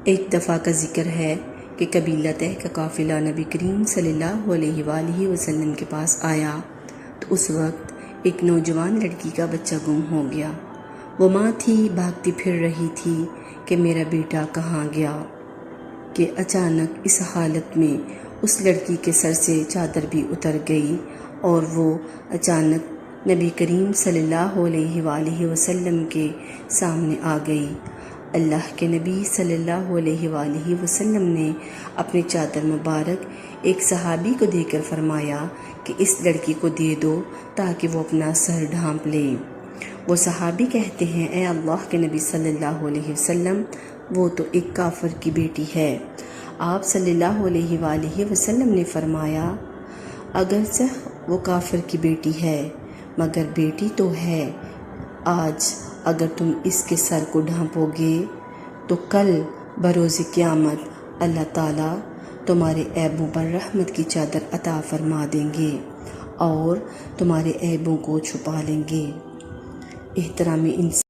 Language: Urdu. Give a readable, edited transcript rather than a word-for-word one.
ایک دفعہ کا ذکر ہے کہ قبیلہ طے کا قافلہ نبی کریم صلی اللہ علیہ وآلہ وسلم کے پاس آیا تو اس وقت ایک نوجوان لڑکی کا بچہ گم ہو گیا۔ وہ ماں تھی، بھاگتی پھر رہی تھی کہ میرا بیٹا کہاں گیا، کہ اچانک اس حالت میں اس لڑکی کے سر سے چادر بھی اتر گئی اور وہ اچانک نبی کریم صلی اللہ علیہ وآلہ وسلم کے سامنے آ گئی۔ اللہ کے نبی صلی اللہ علیہ وآلہ وسلم نے اپنی چادر مبارک ایک صحابی کو دے کر فرمایا کہ اس لڑکی کو دے دو تاکہ وہ اپنا سر ڈھانپ لے۔ وہ صحابی کہتے ہیں، اے اللہ کے نبی صلی اللہ علیہ وسلم، وہ تو ایک کافر کی بیٹی ہے۔ آپ صلی اللہ علیہ وآلہ وسلم نے فرمایا، اگرچہ وہ کافر کی بیٹی ہے مگر بیٹی تو ہے۔ آج اگر تم اس کے سر کو ڈھانپو گے تو کل بروز قیامت اللہ تعالیٰ تمہارے عیبوں پر رحمت کی چادر عطا فرما دیں گے اور تمہارے عیبوں کو چھپا لیں گے۔ احترام انسان